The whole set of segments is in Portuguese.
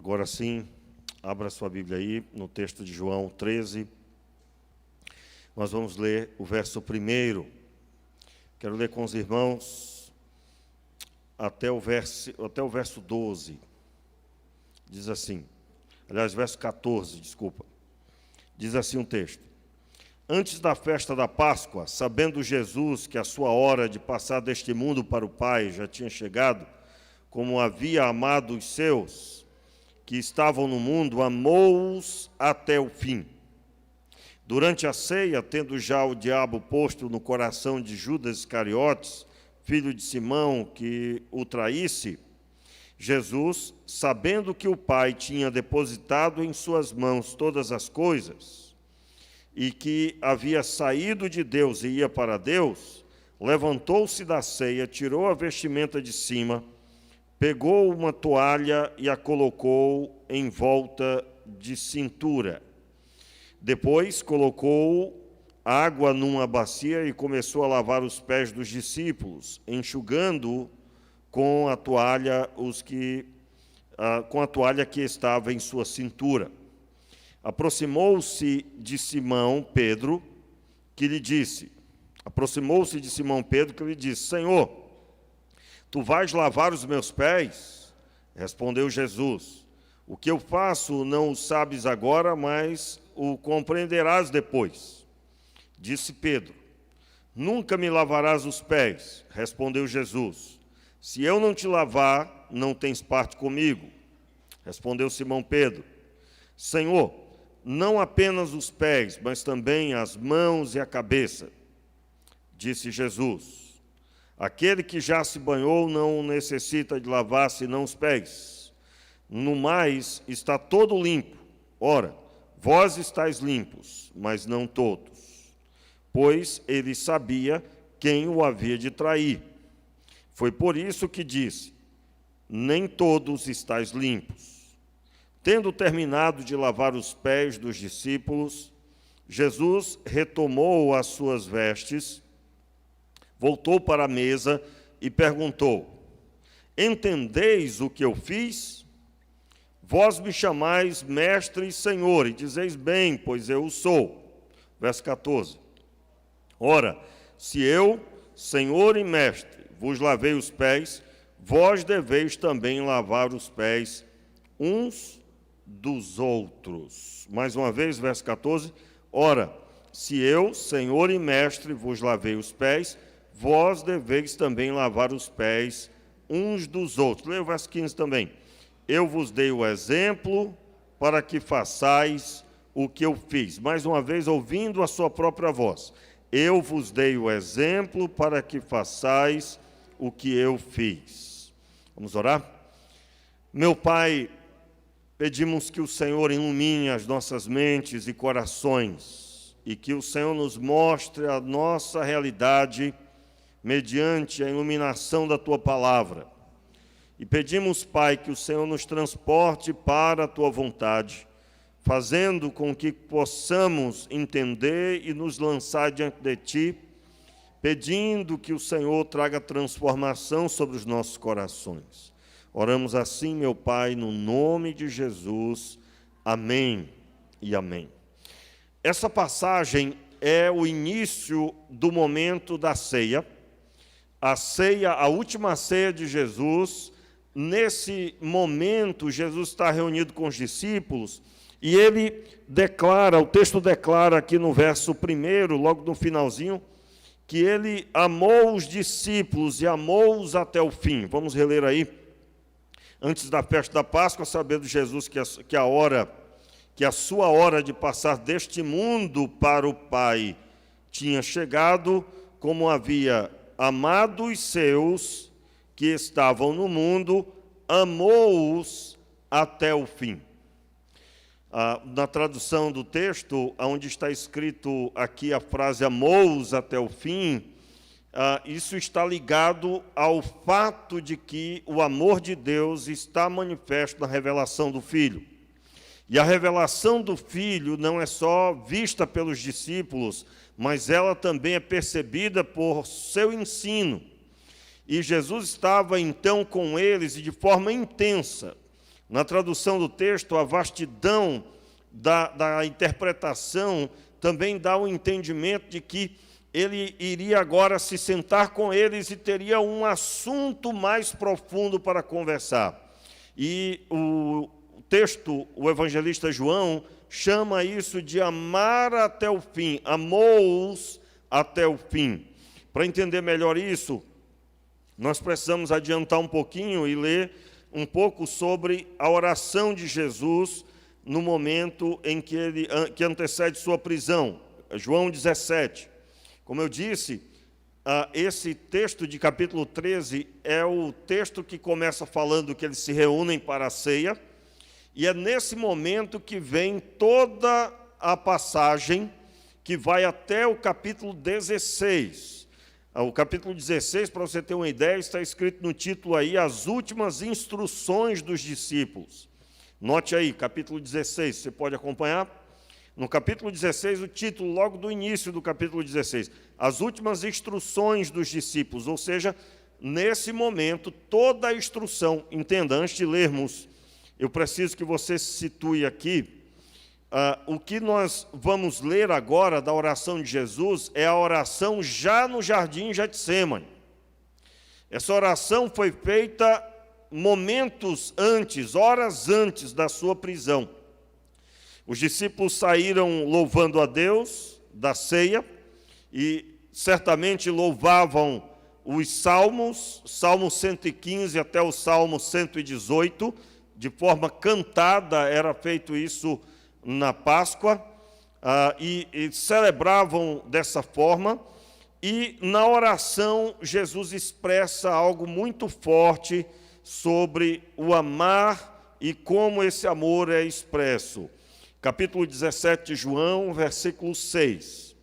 Agora sim, abra sua Bíblia aí, no texto de João 13. Nós vamos ler o verso 1. Quero ler com os irmãos até o verso 12. Diz assim, aliás, verso 14, desculpa. Diz assim um texto. Antes da festa da Páscoa, sabendo Jesus que a sua hora de passar deste mundo para o Pai já tinha chegado, como havia amado os seus que estavam no mundo, amou-os até o fim. Durante a ceia, tendo já o diabo posto no coração de Judas Iscariotes, filho de Simão, que o traísse, Jesus, sabendo que o Pai tinha depositado em suas mãos todas as coisas, e que havia saído de Deus e ia para Deus, levantou-se da ceia, tirou a vestimenta de cima, pegou uma toalha e a colocou em volta de cintura. Depois colocou água numa bacia e começou a lavar os pés dos discípulos, enxugando com a toalha que estava em sua cintura. Aproximou-se de Simão Pedro, que lhe disse, Senhor, tu vais lavar os meus pés? Respondeu Jesus, o que eu faço não o sabes agora, mas o compreenderás depois. Disse Pedro, nunca me lavarás os pés. Respondeu Jesus, se eu não te lavar, não tens parte comigo. Respondeu Simão Pedro, Senhor, não apenas os pés, mas também as mãos e a cabeça. Disse Jesus, aquele que já se banhou não necessita de lavar senão os pés. No mais, está todo limpo. Ora, vós estáis limpos, mas não todos. Pois ele sabia quem o havia de trair. Foi por isso que disse, nem todos estáis limpos. Tendo terminado de lavar os pés dos discípulos, Jesus retomou as suas vestes, voltou para a mesa e perguntou, entendeis o que eu fiz? Vós me chamais mestre e senhor, e dizeis bem, pois eu o sou. Verso 14. Ora, se eu, senhor e mestre, vos lavei os pés, vós deveis também lavar os pés uns dos outros. Mais uma vez, verso 14. Ora, se eu, senhor e mestre, vos lavei os pés, vós deveis também lavar os pés uns dos outros. Leia o verso 15 também. Eu vos dei o exemplo para que façais o que eu fiz. Mais uma vez, ouvindo a sua própria voz. Eu vos dei o exemplo para que façais o que eu fiz. Vamos orar? Meu Pai, pedimos que o Senhor ilumine as nossas mentes e corações e que o Senhor nos mostre a nossa realidade mediante a iluminação da Tua palavra. E pedimos, Pai, que o Senhor nos transporte para a Tua vontade, fazendo com que possamos entender e nos lançar diante de Ti, pedindo que o Senhor traga transformação sobre os nossos corações. Oramos assim, meu Pai, no nome de Jesus. Amém e amém. Essa passagem é o início do momento da ceia. A ceia, a última ceia de Jesus. Nesse momento, Jesus está reunido com os discípulos e ele declara, o texto declara aqui no verso 1, logo no finalzinho, que ele amou os discípulos e amou-os até o fim. Vamos reler aí. Antes da festa da Páscoa, sabendo Jesus que a sua hora de passar deste mundo para o Pai tinha chegado, como havia amado os seus que estavam no mundo, amou-os até o fim. Na tradução do texto, onde está escrito aqui a frase amou-os até o fim, isso está ligado ao fato de que o amor de Deus está manifesto na revelação do Filho. E a revelação do Filho não é só vista pelos discípulos, mas ela também é percebida por seu ensino. E Jesus estava então com eles e de forma intensa, Na tradução do texto, a vastidão da interpretação também dá o entendimento de que ele iria agora se sentar com eles e teria um assunto mais profundo para conversar. E o texto, o evangelista João, chama isso de amar até o fim, amou-os até o fim. Para entender melhor isso, nós precisamos adiantar um pouquinho e ler um pouco sobre a oração de Jesus no momento em que antecede sua prisão. João 17. Como eu disse, esse texto de capítulo 13 é o texto que começa falando que eles se reúnem para a ceia, e é nesse momento que vem toda a passagem que vai até o capítulo 16. O capítulo 16, para você ter uma ideia, está escrito no título aí, as últimas instruções dos discípulos. Note aí, capítulo 16, você pode acompanhar? No capítulo 16, o título, logo do início do capítulo 16, as últimas instruções dos discípulos, ou seja, nesse momento, toda a instrução, entenda, antes de lermos, eu preciso que você se situe aqui, o que nós vamos ler agora da oração de Jesus é a oração já no jardim Getsêmani. Essa oração foi feita momentos antes, horas antes da sua prisão. Os discípulos saíram louvando a Deus da ceia e certamente louvavam os salmos, Salmo 115 até o Salmo 118, de forma cantada, era feito isso na Páscoa, e celebravam dessa forma, e na oração Jesus expressa algo muito forte sobre o amar e como esse amor é expresso. Capítulo 17 de João, versículo 6.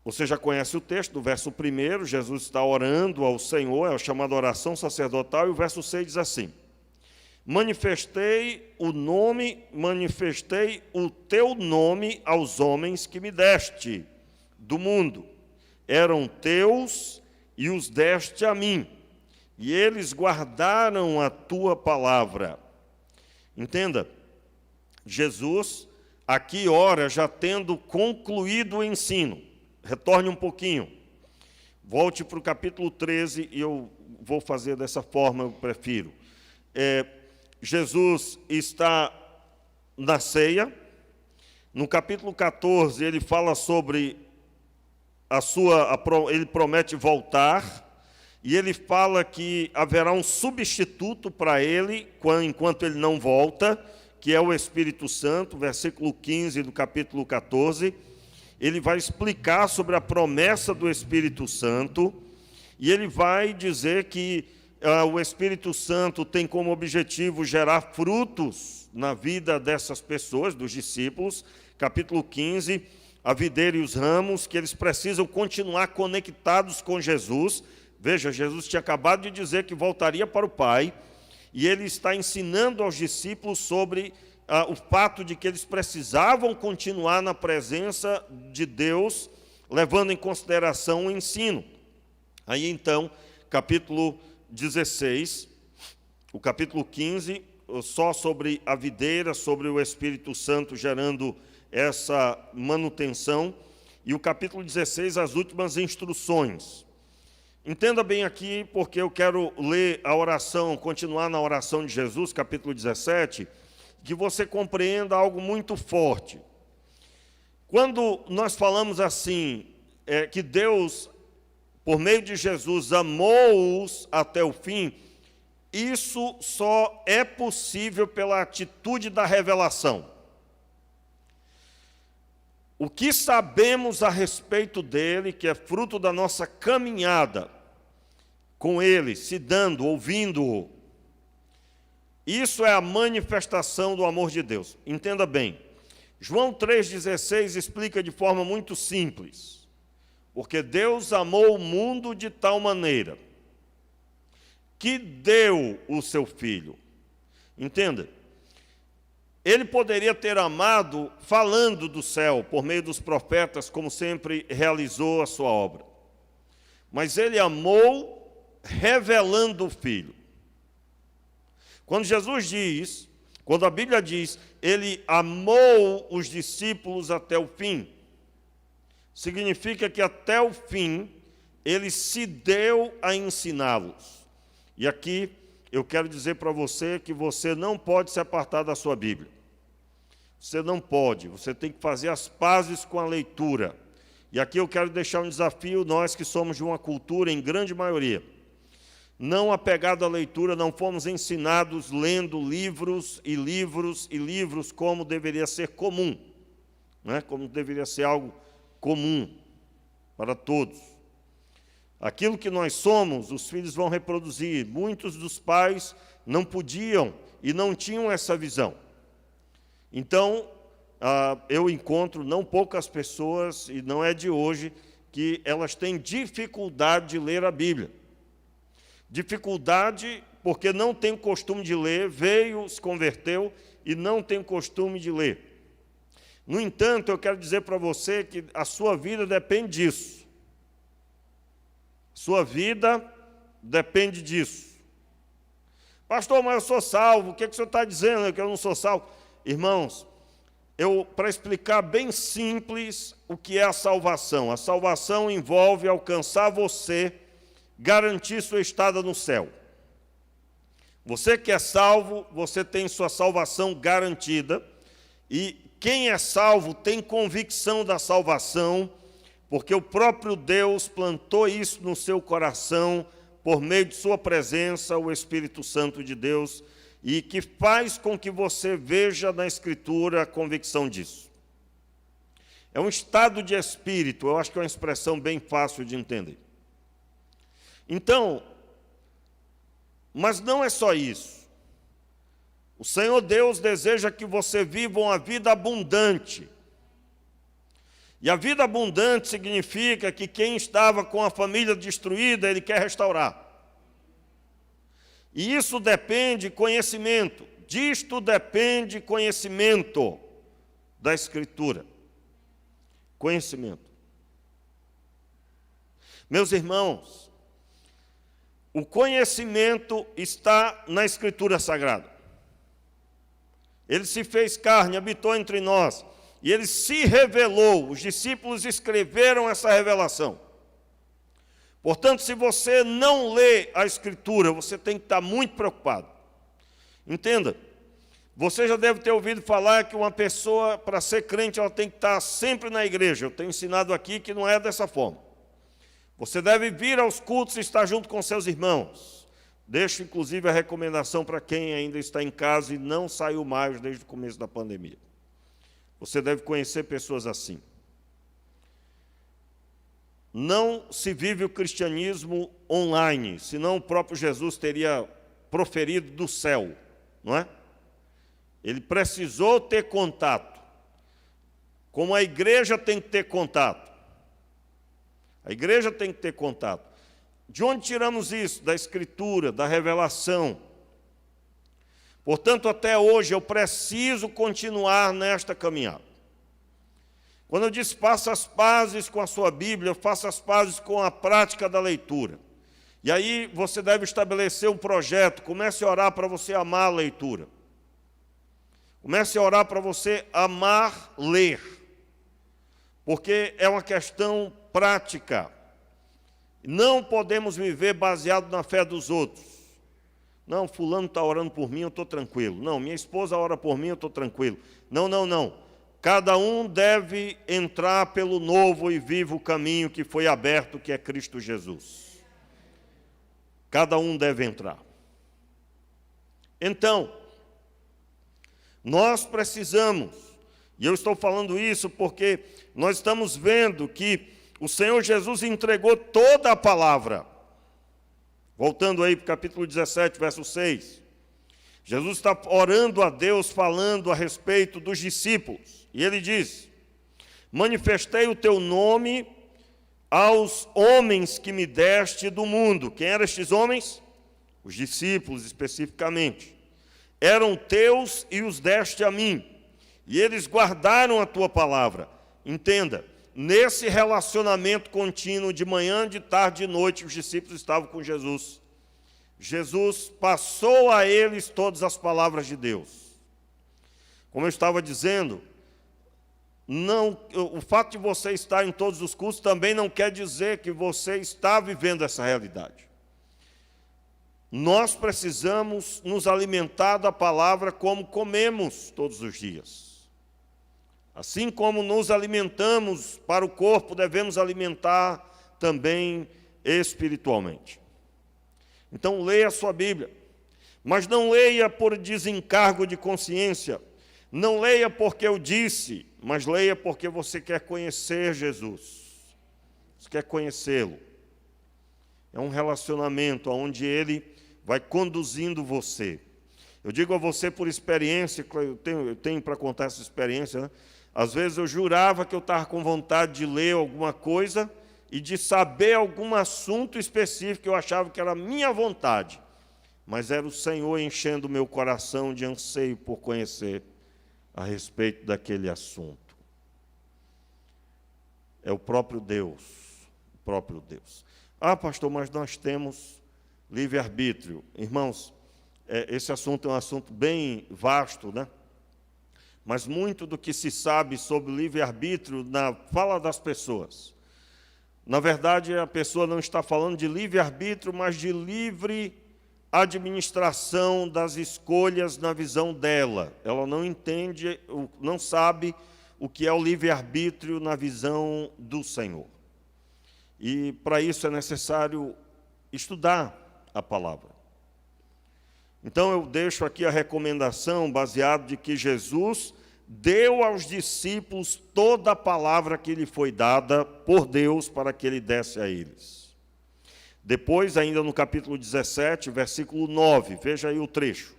Você já conhece o texto, do verso 1, Jesus está orando ao Senhor, é a chamada oração sacerdotal, e o verso 6 diz assim: manifestei o teu nome aos homens que me deste do mundo. Eram teus e os deste a mim, e eles guardaram a tua palavra. Entenda, Jesus aqui ora já tendo concluído o ensino. Retorne um pouquinho. Volte para o capítulo 13, e eu vou fazer dessa forma, eu prefiro. Jesus está na ceia. No capítulo 14, ele fala sobre ele promete voltar, e ele fala que haverá um substituto para ele, enquanto ele não volta, que é o Espírito Santo, versículo 15 do capítulo 14. Ele vai explicar sobre a promessa do Espírito Santo, e ele vai dizer que o Espírito Santo tem como objetivo gerar frutos na vida dessas pessoas, dos discípulos. Capítulo 15, a videira e os ramos, que eles precisam continuar conectados com Jesus. Veja, Jesus tinha acabado de dizer que voltaria para o Pai, e ele está ensinando aos discípulos sobre o fato de que eles precisavam continuar na presença de Deus, levando em consideração o ensino. Aí então, capítulo 16, o capítulo 15, só sobre a videira, sobre o Espírito Santo gerando essa manutenção, e o capítulo 16, as últimas instruções. Entenda bem aqui, porque eu quero ler a oração, continuar na oração de Jesus, capítulo 17, que você compreenda algo muito forte. Quando nós falamos assim, que Deus, por meio de Jesus, amou-os até o fim, isso só é possível pela atitude da revelação. O que sabemos a respeito dele, que é fruto da nossa caminhada com ele, se dando, ouvindo-o, isso é a manifestação do amor de Deus. Entenda bem, João 3,16 explica de forma muito simples, porque Deus amou o mundo de tal maneira que deu o seu Filho. Entenda, ele poderia ter amado falando do céu, por meio dos profetas, como sempre realizou a sua obra. Mas ele amou revelando o Filho. Quando Jesus diz, quando a Bíblia diz, ele amou os discípulos até o fim, significa que até o fim ele se deu a ensiná-los. E aqui eu quero dizer para você que você não pode se apartar da sua Bíblia. Você não pode, você tem que fazer as pazes com a leitura. E aqui eu quero deixar um desafio, nós que somos de uma cultura, em grande maioria, não apegado à leitura, não fomos ensinados lendo livros e livros e livros como deveria ser comum, né? Como deveria ser algo comum para todos. Aquilo que nós somos, os filhos vão reproduzir. Muitos dos pais não podiam e não tinham essa visão. Então, eu encontro não poucas pessoas, e não é de hoje, que elas têm dificuldade de ler a Bíblia. Dificuldade porque não tem o costume de ler, veio, se converteu e não tem o costume de ler. No entanto, eu quero dizer para você que a sua vida depende disso. Sua vida depende disso. Pastor, mas eu sou salvo, o que o senhor está dizendo que eu não sou salvo? Irmãos, para explicar bem simples o que é a salvação envolve alcançar você, garantir sua estada no céu. Você que é salvo, você tem sua salvação garantida, e quem é salvo tem convicção da salvação, porque o próprio Deus plantou isso no seu coração, por meio de sua presença, o Espírito Santo de Deus, e que faz com que você veja na Escritura a convicção disso. É um estado de espírito, eu acho que é uma expressão bem fácil de entender. Então, mas não é só isso. O Senhor Deus deseja que você viva uma vida abundante. E a vida abundante significa que quem estava com a família destruída, Ele quer restaurar. E isso depende de conhecimento. Disto depende conhecimento da Escritura. Conhecimento. Meus irmãos, o conhecimento está na Escritura Sagrada. Ele se fez carne, habitou entre nós, e Ele se revelou. Os discípulos escreveram essa revelação. Portanto, se você não lê a Escritura, você tem que estar muito preocupado. Entenda, você já deve ter ouvido falar que uma pessoa, para ser crente, ela tem que estar sempre na igreja. Eu tenho ensinado aqui que não é dessa forma. Você deve vir aos cultos e estar junto com seus irmãos. Deixo, inclusive, a recomendação para quem ainda está em casa e não saiu mais desde o começo da pandemia. Você deve conhecer pessoas assim. Não se vive o cristianismo online, senão o próprio Jesus teria proferido do céu, não é? Ele precisou ter contato. Como a igreja tem que ter contato. A igreja tem que ter contato. De onde tiramos isso? Da Escritura, da revelação. Portanto, até hoje eu preciso continuar nesta caminhada. Quando eu disse faça as pazes com a sua Bíblia, eu faço as pazes com a prática da leitura. E aí você deve estabelecer um projeto, comece a orar para você amar a leitura. Comece a orar para você amar ler. Porque é uma questão prática. Não podemos viver baseado na fé dos outros. Não, fulano está orando por mim, eu estou tranquilo. Não, minha esposa ora por mim, eu estou tranquilo. Não. Cada um deve entrar pelo novo e vivo caminho que foi aberto, que é Cristo Jesus. Cada um deve entrar. Então, nós precisamos, e eu estou falando isso porque nós estamos vendo que o Senhor Jesus entregou toda a palavra. Voltando aí para o capítulo 17, verso 6. Jesus está orando a Deus, falando a respeito dos discípulos. E ele diz: manifestei o teu nome aos homens que me deste do mundo. Quem eram estes homens? Os discípulos, especificamente. Eram teus e os deste a mim. E eles guardaram a tua palavra. Entenda, nesse relacionamento contínuo, de manhã, de tarde, de noite, os discípulos estavam com Jesus. Jesus passou a eles todas as palavras de Deus. Como eu estava dizendo, o fato de você estar em todos os cultos também não quer dizer que você está vivendo essa realidade. Nós precisamos nos alimentar da palavra como comemos todos os dias. Assim como nos alimentamos para o corpo, devemos alimentar também espiritualmente. Então, leia a sua Bíblia, mas não leia por desencargo de consciência, não leia porque eu disse, mas leia porque você quer conhecer Jesus, você quer conhecê-lo. É um relacionamento onde Ele vai conduzindo você. Eu digo a você por experiência, eu tenho para contar essa experiência, né? Às vezes eu jurava que eu estava com vontade de ler alguma coisa e de saber algum assunto específico que eu achava que era a minha vontade, mas era o Senhor enchendo o meu coração de anseio por conhecer a respeito daquele assunto. É o próprio Deus, o próprio Deus. Ah, pastor, mas nós temos livre-arbítrio. Irmãos, esse assunto é um assunto bem vasto, né? Mas muito do que se sabe sobre o livre-arbítrio na fala das pessoas. Na verdade, a pessoa não está falando de livre-arbítrio, mas de livre administração das escolhas na visão dela. Ela não entende, não sabe o que é o livre-arbítrio na visão do Senhor. E para isso é necessário estudar a palavra. Então eu deixo aqui a recomendação baseada de que Jesus deu aos discípulos toda a palavra que lhe foi dada por Deus para que ele desse a eles. Depois, ainda no capítulo 17, versículo 9, veja aí o trecho.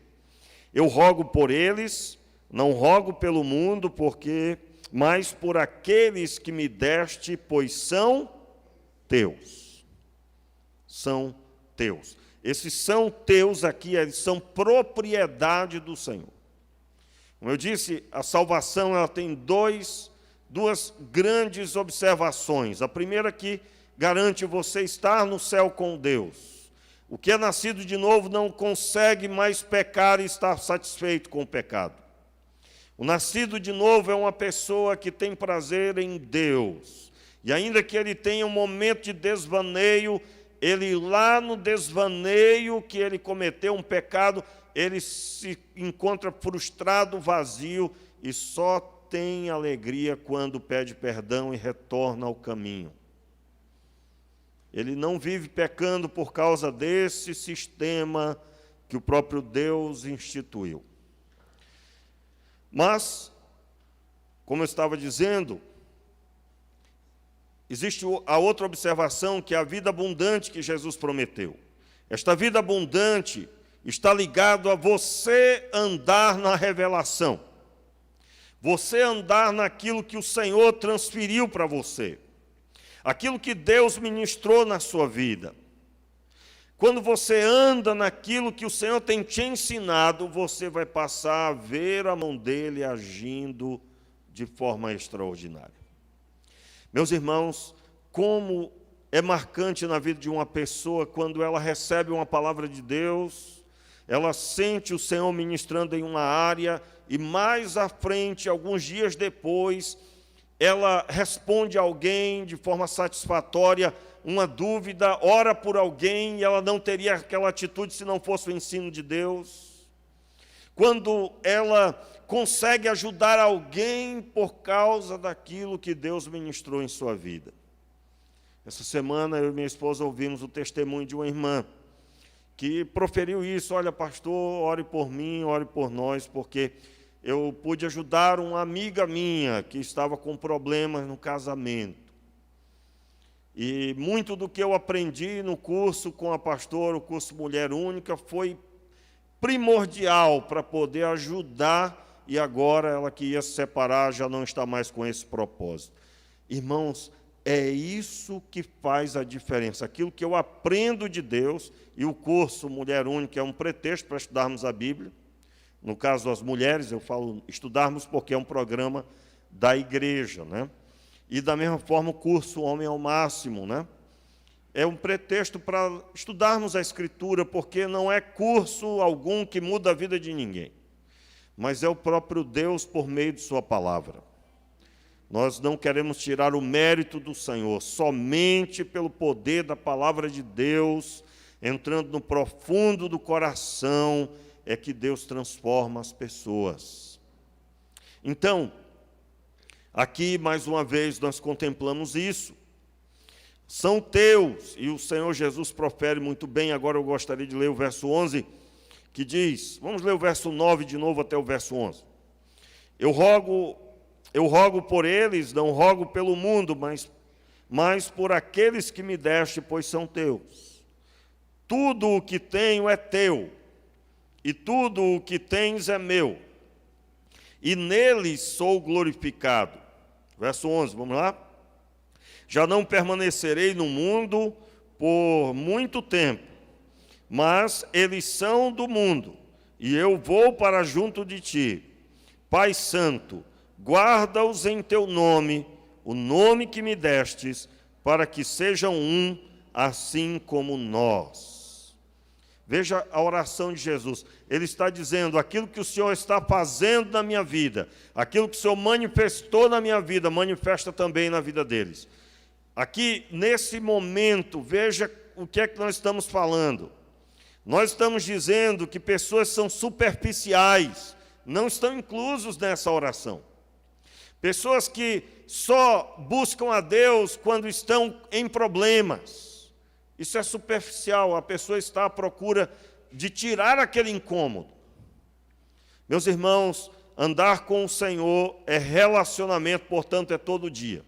Eu rogo por eles, não rogo pelo mundo, mas por aqueles que me deste, pois são teus. São teus. Esses são teus aqui, eles são propriedade do Senhor. Como eu disse, a salvação ela tem duas grandes observações. A primeira que garante você estar no céu com Deus. O que é nascido de novo não consegue mais pecar e estar satisfeito com o pecado. O nascido de novo é uma pessoa que tem prazer em Deus. E ainda que ele tenha um momento de desvaneio, ele lá no desvaneio que ele cometeu um pecado, ele se encontra frustrado, vazio, e só tem alegria quando pede perdão e retorna ao caminho. Ele não vive pecando por causa desse sistema que o próprio Deus instituiu. Mas, como eu estava dizendo, existe a outra observação, que é a vida abundante que Jesus prometeu. Esta vida abundante está ligado a você andar na revelação. Você andar naquilo que o Senhor transferiu para você. Aquilo que Deus ministrou na sua vida. Quando você anda naquilo que o Senhor tem te ensinado, você vai passar a ver a mão dele agindo de forma extraordinária. Meus irmãos, como é marcante na vida de uma pessoa quando ela recebe uma palavra de Deus, ela sente o Senhor ministrando em uma área e mais à frente, alguns dias depois, ela responde a alguém de forma satisfatória, uma dúvida, ora por alguém e ela não teria aquela atitude se não fosse o ensino de Deus. Quando ela consegue ajudar alguém por causa daquilo que Deus ministrou em sua vida. Essa semana eu e minha esposa ouvimos o testemunho de uma irmã que proferiu isso: olha, pastor, ore por mim, ore por nós, porque eu pude ajudar uma amiga minha que estava com problemas no casamento. E muito do que eu aprendi no curso com a pastora, o curso Mulher Única, foi primordial para poder ajudar, e agora ela que ia se separar já não está mais com esse propósito. Irmãos, é isso que faz a diferença. Aquilo que eu aprendo de Deus, e o curso Mulher Única é um pretexto para estudarmos a Bíblia. No caso das mulheres, eu falo estudarmos porque é um programa da igreja, né? E da mesma forma o curso Homem ao Máximo, né? é um pretexto para estudarmos a Escritura, porque não é curso algum que muda a vida de ninguém, mas é o próprio Deus por meio de sua palavra. Nós não queremos tirar o mérito do Senhor, somente pelo poder da palavra de Deus, entrando no profundo do coração, é que Deus transforma as pessoas. Então, aqui, mais uma vez, nós contemplamos isso. São teus, e o Senhor Jesus profere muito bem. Agora eu gostaria de ler o verso 11, que diz, vamos ler o verso 9 de novo até o verso 11. Eu rogo por eles, não rogo pelo mundo, mas por aqueles que me deste, pois são teus. Tudo o que tenho é teu, e tudo o que tens é meu, e neles sou glorificado. Verso 11, vamos lá? Já não permanecerei no mundo por muito tempo, mas eles são do mundo, e eu vou para junto de ti. Pai Santo, guarda-os em teu nome, o nome que me destes, para que sejam um, assim como nós. Veja a oração de Jesus. Ele está dizendo, aquilo que o Senhor está fazendo na minha vida, aquilo que o Senhor manifestou na minha vida, manifesta também na vida deles. Aqui, nesse momento, veja o que é que nós estamos falando. Nós estamos dizendo que pessoas são superficiais, não estão inclusos nessa oração. Pessoas que só buscam a Deus quando estão em problemas. Isso é superficial, a pessoa está à procura de tirar aquele incômodo. Meus irmãos, andar com o Senhor é relacionamento, portanto, é todo dia.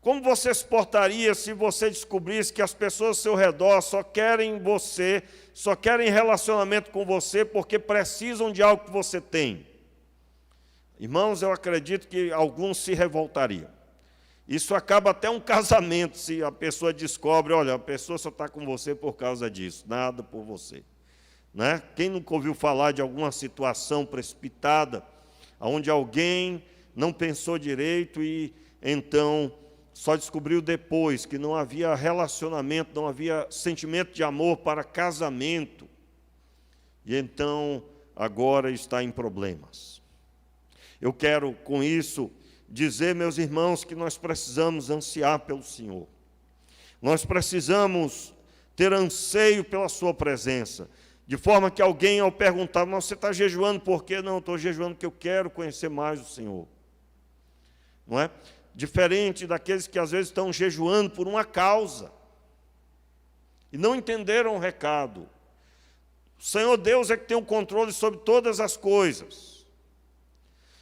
Como você se portaria se você descobrisse que as pessoas ao seu redor só querem você, só querem relacionamento com você porque precisam de algo que você tem? Irmãos, eu acredito que alguns se revoltariam. Isso acaba até um casamento, se a pessoa descobre, olha, a pessoa só está com você por causa disso, nada por você. Né? Quem nunca ouviu falar de alguma situação precipitada, onde alguém não pensou direito e então só descobriu depois que não havia relacionamento, não havia sentimento de amor para casamento, e então agora está em problemas. Eu quero, com isso, dizer, meus irmãos, que nós precisamos ansiar pelo Senhor. Nós precisamos ter anseio pela sua presença, de forma que alguém, ao perguntar, mas você está jejuando por quê? Não, estou jejuando porque eu quero conhecer mais o Senhor. Não é? Diferente daqueles que às vezes estão jejuando por uma causa e não entenderam o recado. O Senhor Deus é que tem o controle sobre todas as coisas.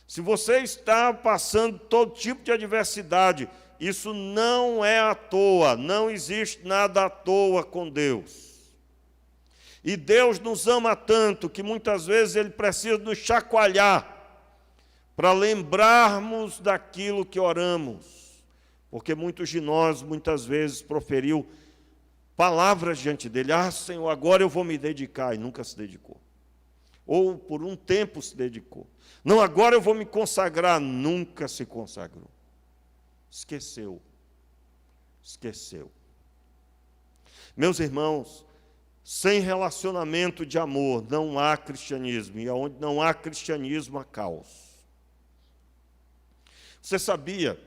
Se você está passando todo tipo de adversidade, isso não é à toa, não existe nada à toa com Deus. E Deus nos ama tanto que muitas vezes Ele precisa nos chacoalhar para lembrarmos daquilo que oramos. Porque muitos de nós, muitas vezes, proferiu palavras diante dEle. Ah, Senhor, agora eu vou me dedicar, e nunca se dedicou. Ou por um tempo se dedicou. Não, agora eu vou me consagrar, nunca se consagrou. Esqueceu. Esqueceu. Meus irmãos, sem relacionamento de amor não há cristianismo, e onde não há cristianismo há caos. Você sabia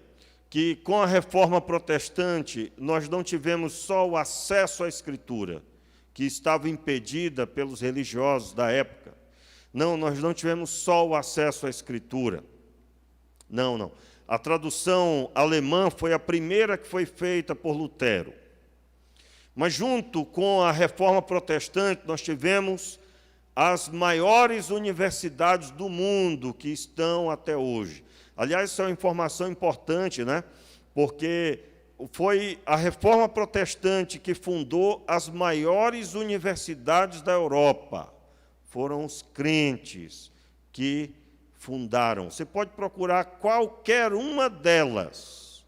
que com a reforma protestante nós não tivemos só o acesso à Escritura, que estava impedida pelos religiosos da época? Não, nós não tivemos só o acesso à Escritura. Não. A tradução alemã foi a primeira que foi feita por Lutero. Mas junto com a reforma protestante, nós tivemos as maiores universidades do mundo que estão até hoje. Aliás, isso é uma informação importante, né? Porque foi a reforma protestante que fundou as maiores universidades da Europa. Foram os crentes que fundaram. Você pode procurar qualquer uma delas.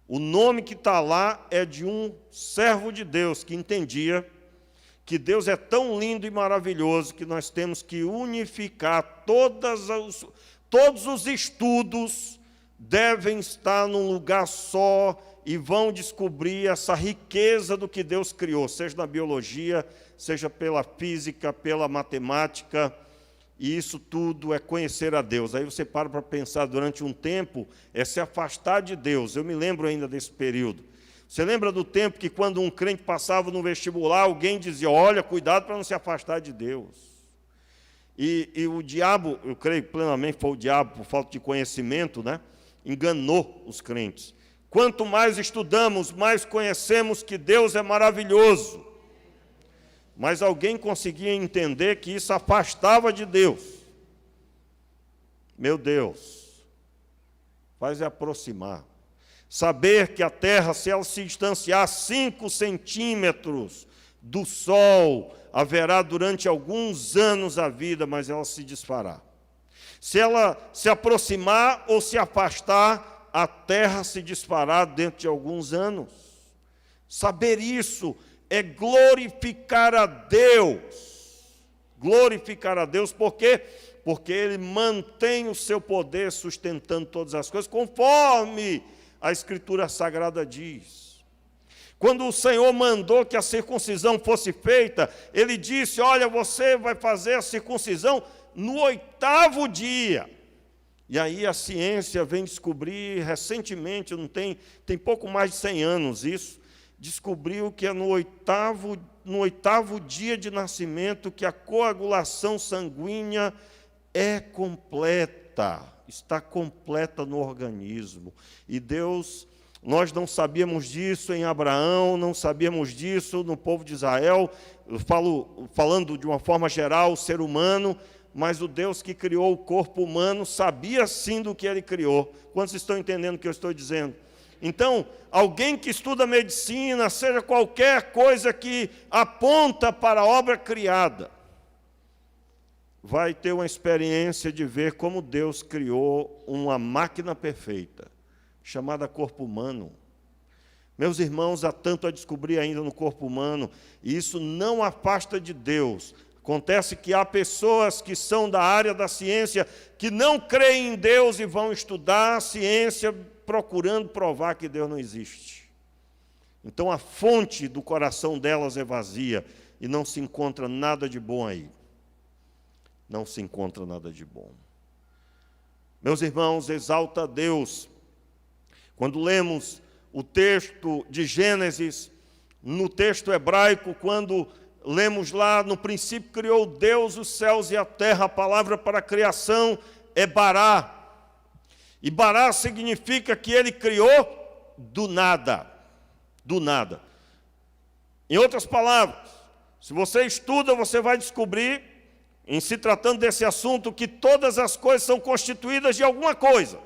O nome que está lá é de um servo de Deus que entendia que Deus é tão lindo e maravilhoso que nós temos que unificar todos os estudos devem estar num lugar só e vão descobrir essa riqueza do que Deus criou, seja na biologia, seja pela física, pela matemática, e isso tudo é conhecer a Deus. Aí você para pensar durante um tempo, é se afastar de Deus. Eu me lembro ainda desse período. Você lembra do tempo que quando um crente passava no vestibular, alguém dizia, olha, cuidado para não se afastar de Deus. E o diabo, eu creio plenamente foi o diabo, por falta de conhecimento, né, enganou os crentes. Quanto mais estudamos, mais conhecemos que Deus é maravilhoso. Mas alguém conseguia entender que isso afastava de Deus. Meu Deus, faz aproximar. Saber que a terra, se ela se distanciar 5 centímetros do sol, haverá durante alguns anos a vida, mas ela se desfará. Se ela se aproximar ou se afastar, a terra se desfará dentro de alguns anos. Saber isso é glorificar a Deus. Glorificar a Deus, por quê? Porque Ele mantém o seu poder sustentando todas as coisas, conforme a Escritura Sagrada diz. Quando o Senhor mandou que a circuncisão fosse feita, Ele disse, olha, você vai fazer a circuncisão no 8º dia. E aí a ciência vem descobrir, recentemente, tem pouco mais de 100 anos isso, descobriu que é no oitavo dia de nascimento que a coagulação sanguínea é completa, está completa no organismo. E Deus, nós não sabíamos disso em Abraão, não sabíamos disso no povo de Israel, falando de uma forma geral, o ser humano, mas o Deus que criou o corpo humano sabia sim do que Ele criou. Quantos estão entendendo o que eu estou dizendo? Então, alguém que estuda medicina, seja qualquer coisa que aponta para a obra criada, vai ter uma experiência de ver como Deus criou uma máquina perfeita, chamada corpo humano. Meus irmãos, há tanto a descobrir ainda no corpo humano, e isso não afasta de Deus. Acontece que há pessoas que são da área da ciência que não creem em Deus e vão estudar a ciência procurando provar que Deus não existe. Então a fonte do coração delas é vazia e não se encontra nada de bom aí. Não se encontra nada de bom. Meus irmãos, exalta a Deus. Quando lemos o texto de Gênesis, no texto hebraico, quando lemos lá, no princípio criou Deus os céus e a terra, a palavra para a criação é bará. E bará significa que Ele criou do nada. Do nada. Em outras palavras, se você estuda, você vai descobrir, em se tratando desse assunto, que todas as coisas são constituídas de alguma coisa.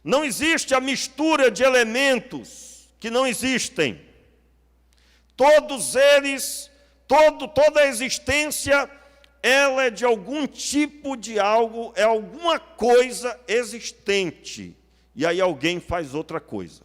Não existe a mistura de elementos que não existem. Todos eles, toda a existência, ela é de algum tipo de algo, é alguma coisa existente. E aí alguém faz outra coisa.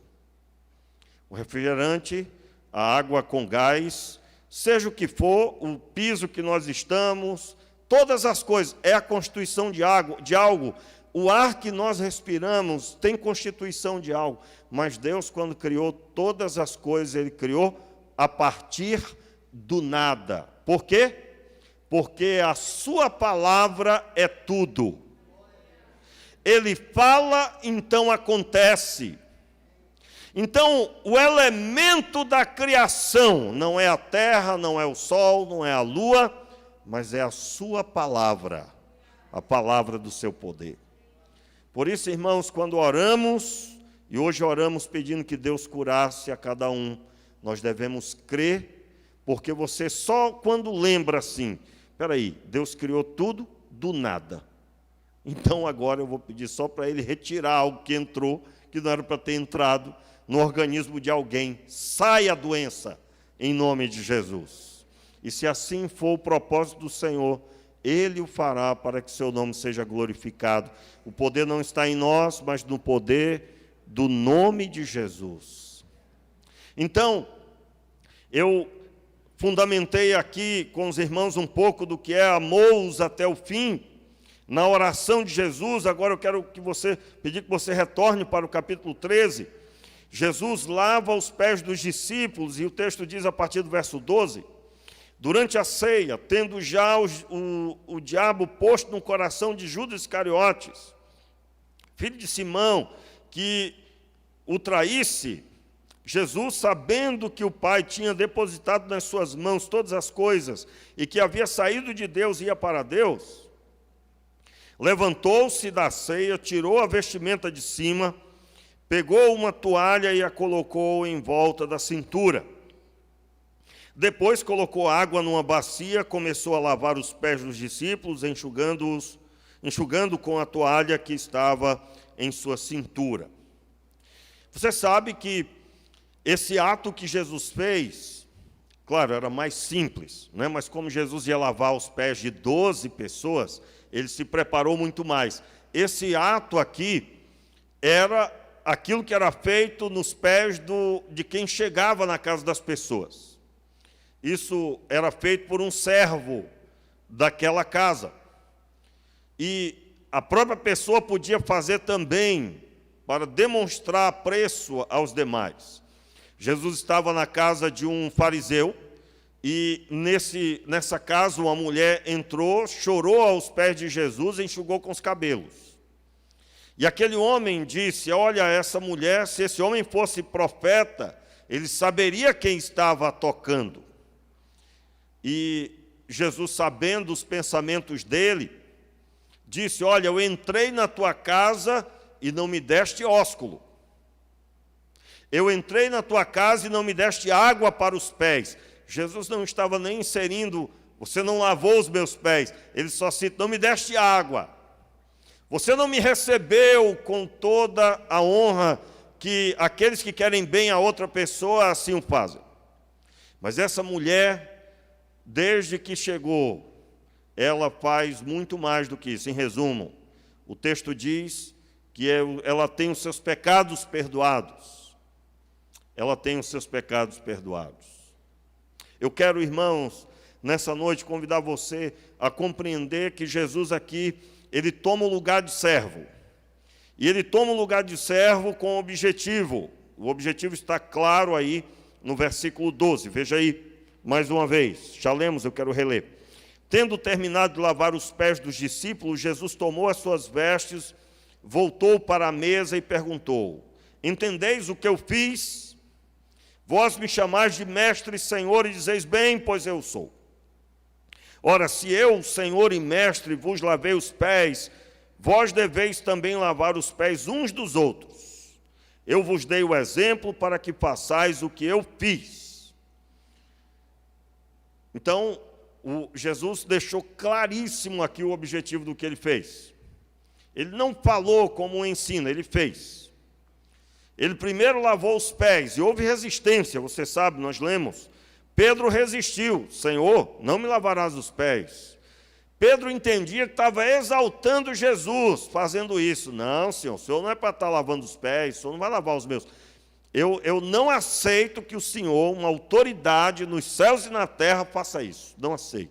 O refrigerante, a água com gás, seja o que for, o piso que nós estamos, todas as coisas, é a constituição de algo. O ar que nós respiramos tem constituição de algo. Mas Deus, quando criou todas as coisas, Ele criou a partir do nada. Por quê? Porque a sua palavra é tudo. Ele fala, então acontece. Então, o elemento da criação não é a terra, não é o sol, não é a lua, mas é a sua palavra, a palavra do seu poder. Por isso, irmãos, quando oramos, e hoje oramos pedindo que Deus curasse a cada um, nós devemos crer, porque você só quando lembra assim, espera aí, Deus criou tudo do nada. Então agora eu vou pedir só para Ele retirar algo que entrou, que não era para ter entrado no organismo de alguém. Saia a doença, em nome de Jesus. E se assim for o propósito do Senhor, Ele o fará para que seu nome seja glorificado. O poder não está em nós, mas no poder do nome de Jesus. Então, eu fundamentei aqui com os irmãos um pouco do que é amou-os até o fim, na oração de Jesus. Agora eu quero pedir que você retorne para o capítulo 13. Jesus lava os pés dos discípulos, e o texto diz a partir do verso 12, durante a ceia, tendo já o diabo posto no coração de Judas Iscariotes, filho de Simão, que o traísse, Jesus, sabendo que o Pai tinha depositado nas suas mãos todas as coisas e que havia saído de Deus e ia para Deus, levantou-se da ceia, tirou a vestimenta de cima, pegou uma toalha e a colocou em volta da cintura. Depois colocou água numa bacia, começou a lavar os pés dos discípulos, enxugando com a toalha que estava em sua cintura. Você sabe que esse ato que Jesus fez, claro, era mais simples, né? Mas como Jesus ia lavar os pés de 12 pessoas, ele se preparou muito mais. Esse ato aqui era aquilo que era feito nos pés de quem chegava na casa das pessoas. Isso era feito por um servo daquela casa. E a própria pessoa podia fazer também, para demonstrar apreço aos demais. Jesus estava na casa de um fariseu, e nessa casa uma mulher entrou, chorou aos pés de Jesus e enxugou com os cabelos. E aquele homem disse, olha, essa mulher, se esse homem fosse profeta, ele saberia quem estava tocando. E Jesus, sabendo os pensamentos dele, disse, olha, eu entrei na tua casa e não me deste ósculo. Eu entrei na tua casa e não me deste água para os pés. Jesus não estava nem inserindo, você não lavou os meus pés. Ele só cita, não me deste água. Você não me recebeu com toda a honra que aqueles que querem bem a outra pessoa assim o fazem. Mas essa mulher, desde que chegou, ela faz muito mais do que isso. Em resumo, o texto diz que ela tem os seus pecados perdoados. Ela tem os seus pecados perdoados. Eu quero, irmãos, nessa noite convidar você a compreender que Jesus aqui, ele toma o lugar de servo. E ele toma o lugar de servo com objetivo. O objetivo está claro aí no versículo 12. Veja aí, mais uma vez. Já lemos, eu quero reler. Tendo terminado de lavar os pés dos discípulos, Jesus tomou as suas vestes, voltou para a mesa e perguntou, entendeis o que eu fiz? Vós me chamais de mestre e senhor e dizeis bem, pois eu sou. Ora, se eu, senhor e mestre, vos lavei os pés, vós deveis também lavar os pés uns dos outros. Eu vos dei o exemplo para que façais o que eu fiz. Então, Jesus deixou claríssimo aqui o objetivo do que ele fez. Ele não falou como um ensino, ele fez. Ele primeiro lavou os pés, e houve resistência, você sabe, nós lemos. Pedro resistiu, Senhor, não me lavarás os pés. Pedro entendia que estava exaltando Jesus fazendo isso. Não, Senhor, o Senhor não é para estar lavando os pés, o Senhor não vai lavar os meus. Eu não aceito que o Senhor, uma autoridade nos céus e na terra, faça isso. Não aceito.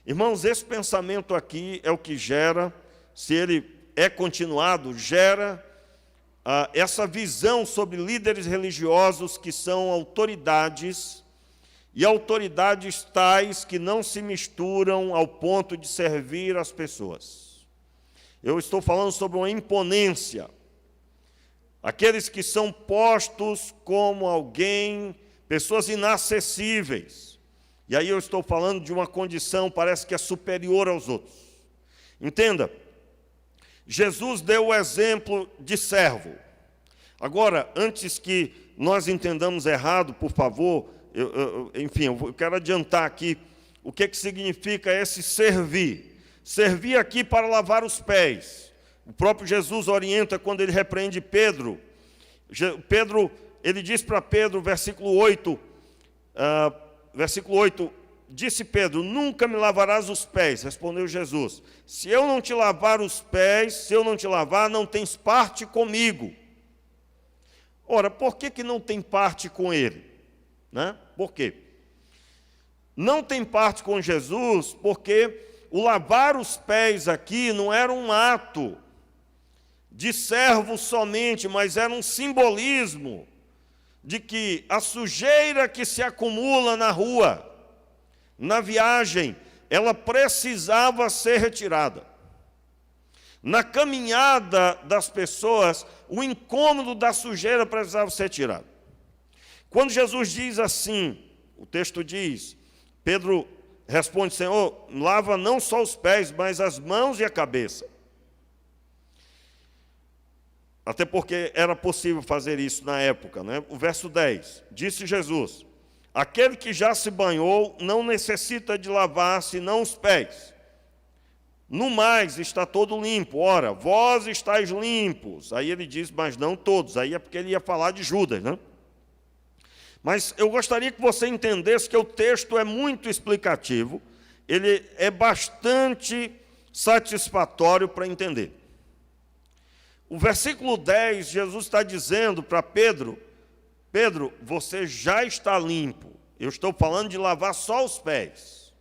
Irmãos, esse pensamento aqui é o que gera, se ele é continuado, gera essa visão sobre líderes religiosos que são autoridades, e autoridades tais que não se misturam ao ponto de servir as pessoas. Eu estou falando sobre uma imponência. Aqueles que são postos como alguém, pessoas inacessíveis. E aí eu estou falando de uma condição, parece que é superior aos outros. Entenda, Jesus deu o exemplo de servo. Agora, antes que nós entendamos errado, por favor, eu quero adiantar aqui o que significa esse servir. Servir aqui para lavar os pés. O próprio Jesus orienta quando ele repreende Pedro. Ele diz para Pedro, versículo 8, disse Pedro, nunca me lavarás os pés, respondeu Jesus. Se eu não te lavar os pés, se eu não te lavar, não tens parte comigo. Ora, por que não tem parte com ele? Né? Por quê? Não tem parte com Jesus porque o lavar os pés aqui não era um ato de servo somente, mas era um simbolismo de que a sujeira que se acumula na rua, na viagem, ela precisava ser retirada. Na caminhada das pessoas, o incômodo da sujeira precisava ser tirado. Quando Jesus diz assim, o texto diz, Pedro responde: Senhor, lava não só os pés, mas as mãos e a cabeça. Até porque era possível fazer isso na época, né? O verso 10, disse Jesus: aquele que já se banhou não necessita de lavar senão os pés. No mais está todo limpo. Ora, vós estáis limpos. Aí ele diz, mas não todos. Aí é porque ele ia falar de Judas, né? Mas eu gostaria que você entendesse que o texto é muito explicativo, ele é bastante satisfatório para entender. O versículo 10, Jesus está dizendo para Pedro: Pedro, você já está limpo. Eu estou falando de lavar só os pés.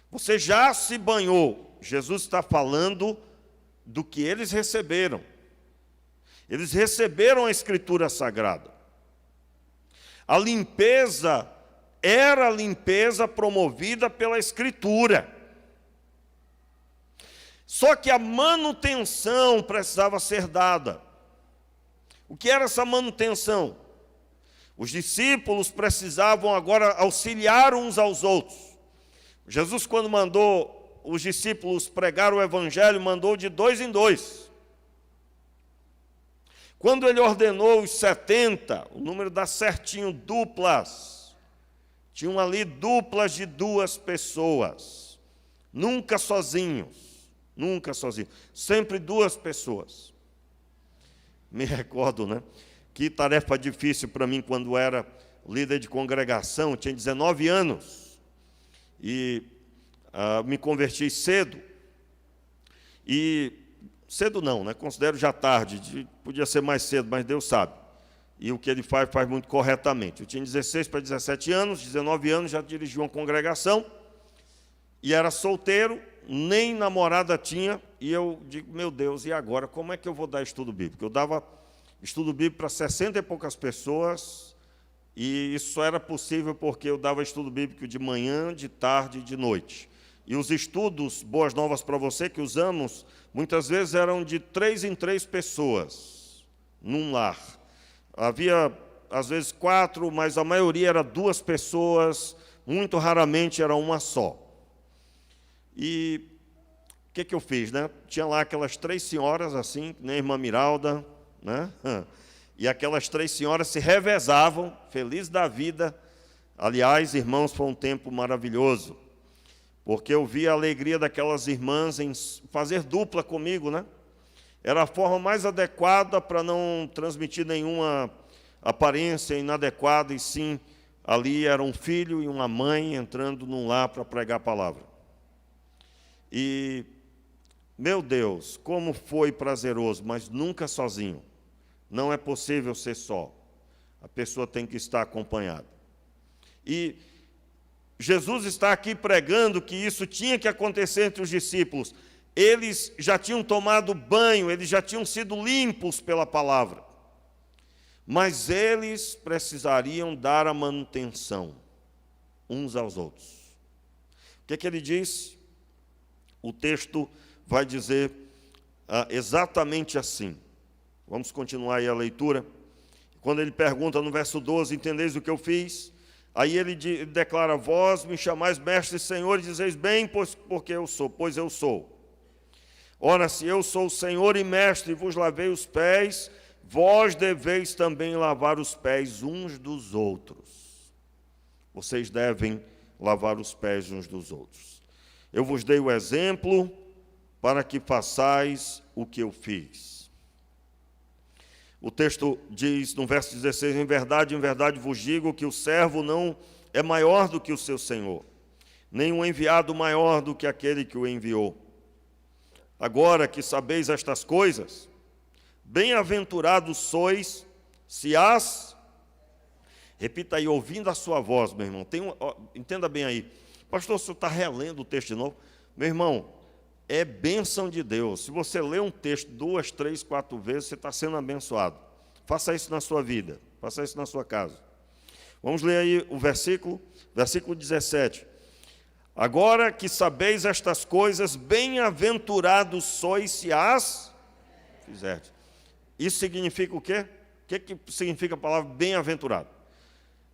Você já se banhou. Jesus está falando do que eles receberam. Eles receberam a Escritura Sagrada. A limpeza era a limpeza promovida pela Escritura. Só que a manutenção precisava ser dada. O que era essa manutenção? Os discípulos precisavam agora auxiliar uns aos outros. Jesus, quando mandou os discípulos pregar o Evangelho, mandou de 2 em 2. Quando ele ordenou os 70, o número dá certinho, duplas. Tinham ali duplas de 2 pessoas. Nunca sozinhos. Nunca sozinhos. Sempre 2 pessoas. Me recordo, né? Que tarefa difícil para mim quando era líder de congregação. Tinha 19 anos. E me converti cedo. E cedo não, né? Considero já tarde, podia ser mais cedo, mas Deus sabe. E o que ele faz muito corretamente. Eu tinha 16 para 17 anos, 19 anos, já dirigi uma congregação, e era solteiro, nem namorada tinha, e eu digo, meu Deus, e agora, como é que eu vou dar estudo bíblico? Eu dava estudo bíblico para 60 e poucas pessoas, e isso só era possível porque eu dava estudo bíblico de manhã, de tarde e de noite. E os estudos, boas novas para você, que usamos, muitas vezes eram de 3 em 3 pessoas, num lar. Havia, às vezes, 4, mas a maioria era 2 pessoas, muito raramente era uma só. E o que eu fiz, né? Tinha lá aquelas 3 senhoras, assim, nem a irmã Miralda, né? E aquelas 3 senhoras se revezavam, felizes da vida. Aliás, irmãos, foi um tempo maravilhoso, porque eu vi a alegria daquelas irmãs em fazer dupla comigo, né? Era a forma mais adequada para não transmitir nenhuma aparência inadequada, e sim, ali era um filho e uma mãe entrando num lar para pregar a palavra. E, meu Deus, como foi prazeroso, mas nunca sozinho. Não é possível ser só. A pessoa tem que estar acompanhada. E Jesus está aqui pregando que isso tinha que acontecer entre os discípulos. Eles já tinham tomado banho, eles já tinham sido limpos pela palavra. Mas eles precisariam dar a manutenção uns aos outros. O que é que ele diz? O texto vai dizer exatamente assim. Vamos continuar aí a leitura. Quando ele pergunta no verso 12, entendeis o que eu fiz? Aí ele declara, vós me chamais mestre e senhor, e dizeis bem, pois eu sou. Ora, se eu sou o senhor e mestre, e vos lavei os pés, vós deveis também lavar os pés uns dos outros. Vocês devem lavar os pés uns dos outros. Eu vos dei o exemplo para que façais o que eu fiz. O texto diz, no verso 16, em verdade vos digo que o servo não é maior do que o seu senhor, nem o enviado maior do que aquele que o enviou. Agora que sabeis estas coisas, bem-aventurados sois, se as... Repita aí, ouvindo a sua voz, meu irmão. Entenda bem aí. Pastor, o senhor está relendo o texto de novo? Meu irmão, é bênção de Deus. Se você lê um texto 2, 3, 4 vezes, você está sendo abençoado. Faça isso na sua vida, faça isso na sua casa. Vamos ler aí o versículo 17. Agora que sabeis estas coisas, bem-aventurados sois se as fizerdes. Isso significa o quê? O que significa a palavra bem-aventurado?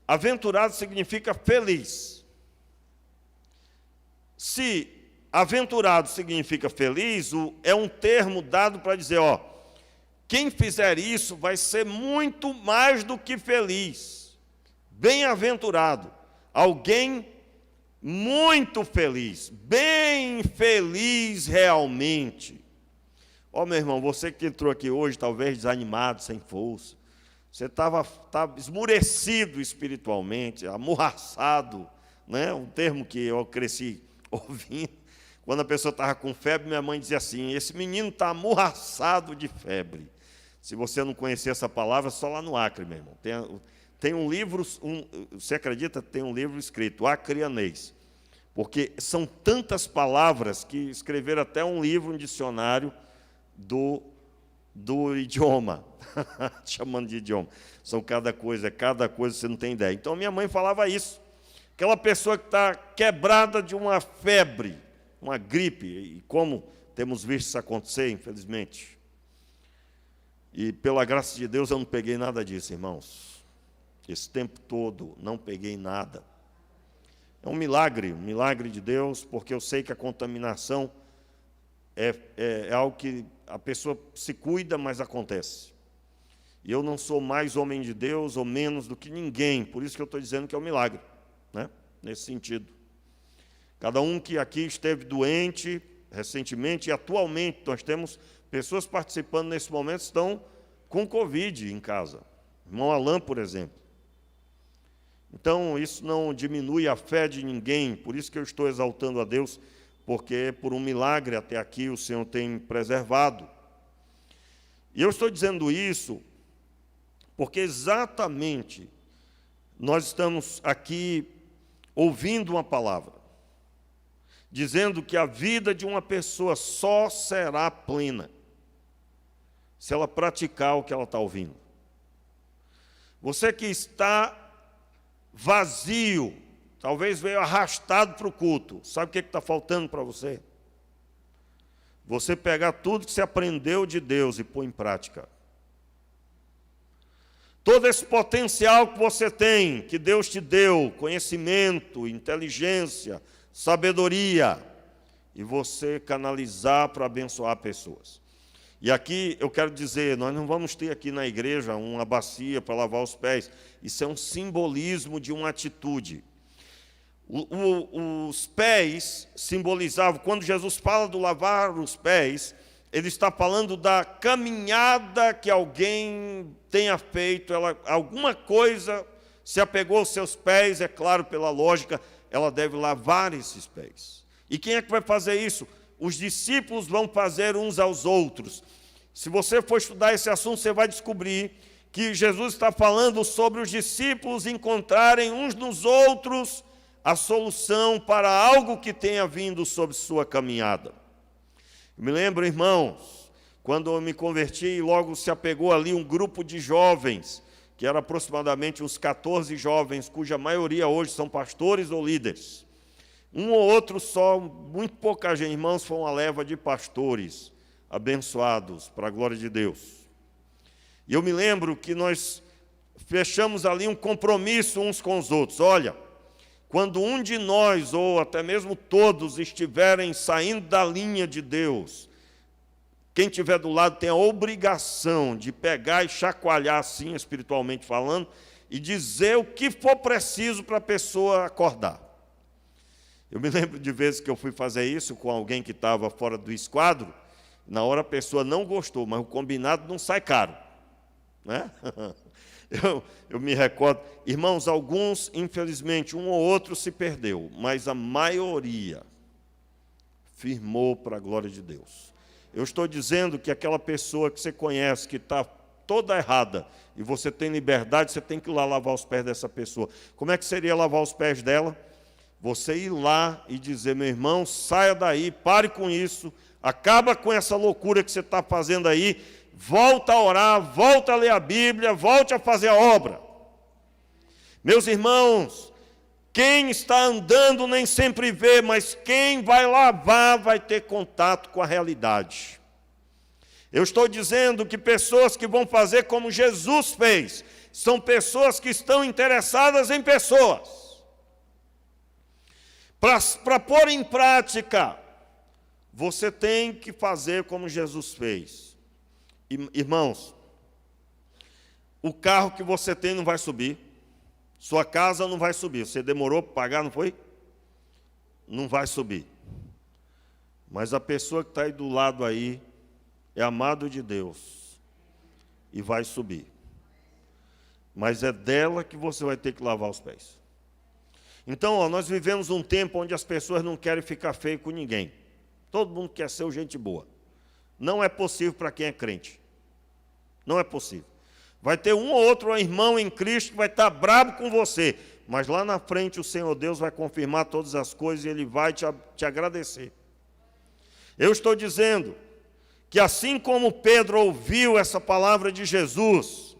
Aventurado significa feliz. Se aventurado significa feliz, é um termo dado para dizer, quem fizer isso vai ser muito mais do que feliz. Bem-aventurado, alguém muito feliz, bem feliz realmente. Meu irmão, você que entrou aqui hoje, talvez desanimado, sem força, você estava esmurecido espiritualmente, amorraçado, né? Um termo que eu cresci ouvindo. Quando a pessoa estava com febre, minha mãe dizia assim, esse menino está amorraçado de febre. Se você não conhecer essa palavra, só lá no Acre, meu irmão. Tem um livro, você acredita? Tem um livro escrito, Acreanês. Porque são tantas palavras que escreveram até um livro, um dicionário do idioma. Chamando de idioma. São cada coisa você não tem ideia. Então, minha mãe falava isso. Aquela pessoa que está quebrada de uma febre, uma gripe, e como temos visto isso acontecer, infelizmente. E pela graça de Deus eu não peguei nada disso, irmãos. Esse tempo todo não peguei nada. É um milagre de Deus, porque eu sei que a contaminação é algo que a pessoa se cuida, mas acontece. E eu não sou mais homem de Deus ou menos do que ninguém, por isso que eu estou dizendo que é um milagre, né? Nesse sentido. Cada um que aqui esteve doente recentemente, e atualmente nós temos pessoas participando nesse momento, estão com Covid em casa. Irmão Alain, por exemplo. Então, isso não diminui a fé de ninguém, por isso que eu estou exaltando a Deus, porque por um milagre até aqui o Senhor tem preservado. E eu estou dizendo isso porque exatamente nós estamos aqui ouvindo uma palavra, dizendo que a vida de uma pessoa só será plena se ela praticar o que ela está ouvindo. Você que está vazio, talvez veio arrastado para o culto, sabe o que está faltando para você? Você pegar tudo que você aprendeu de Deus e pôr em prática. Todo esse potencial que você tem, que Deus te deu, conhecimento, inteligência, sabedoria, e você canalizar para abençoar pessoas. E aqui eu quero dizer, nós não vamos ter aqui na igreja uma bacia para lavar os pés. Isso é um simbolismo de uma atitude. Os pés simbolizavam, quando Jesus fala do lavar os pés, ele está falando da caminhada que alguém tenha feito, alguma coisa se apegou aos seus pés, é claro, pela lógica, ela deve lavar esses pés. E quem é que vai fazer isso? Os discípulos vão fazer uns aos outros. Se você for estudar esse assunto, você vai descobrir que Jesus está falando sobre os discípulos encontrarem uns nos outros a solução para algo que tenha vindo sobre sua caminhada. Eu me lembro, irmãos, quando eu me converti, logo se apegou ali um grupo de jovens, que era aproximadamente uns 14 jovens, cuja maioria hoje são pastores ou líderes. Um ou outro só, muito pouca gente, irmãos, foi uma leva de pastores abençoados, para a glória de Deus. E eu me lembro que nós fechamos ali um compromisso uns com os outros. Olha, quando um de nós, ou até mesmo todos, estiverem saindo da linha de Deus, quem estiver do lado tem a obrigação de pegar e chacoalhar assim, espiritualmente falando, e dizer o que for preciso para a pessoa acordar. Eu me lembro de vezes que eu fui fazer isso com alguém que estava fora do esquadro, na hora a pessoa não gostou, mas o combinado não sai caro, né? Eu me recordo, irmãos, alguns, infelizmente, um ou outro se perdeu, mas a maioria firmou para a glória de Deus. Eu estou dizendo que aquela pessoa que você conhece, que está toda errada, e você tem liberdade, você tem que ir lá lavar os pés dessa pessoa. Como é que seria lavar os pés dela? você ir lá e dizer: meu irmão, saia daí, pare com isso, acaba com essa loucura que você está fazendo aí, volta a orar, volta a ler a Bíblia, volte a fazer a obra. Meus irmãos, quem está andando nem sempre vê, mas quem vai lavar vai ter contato com a realidade. Eu estou dizendo que pessoas que vão fazer como Jesus fez, são pessoas que estão interessadas em pessoas. Para pôr em prática, você tem que fazer como Jesus fez. Irmãos, o carro que você tem não vai subir, sua casa não vai subir. Você demorou para pagar, não foi? Não vai subir. Mas a pessoa que está aí do lado aí é amado de Deus e vai subir. Mas é dela que você vai ter que lavar os pés. Então, nós vivemos um tempo onde as pessoas não querem ficar feio com ninguém. Todo mundo quer ser gente boa. Não é possível para quem é crente. Não é possível. Vai ter um ou outro irmão em Cristo que vai estar bravo com você, mas lá na frente o Senhor Deus vai confirmar todas as coisas e Ele vai te agradecer. Eu estou dizendo que assim como Pedro ouviu essa palavra de Jesus,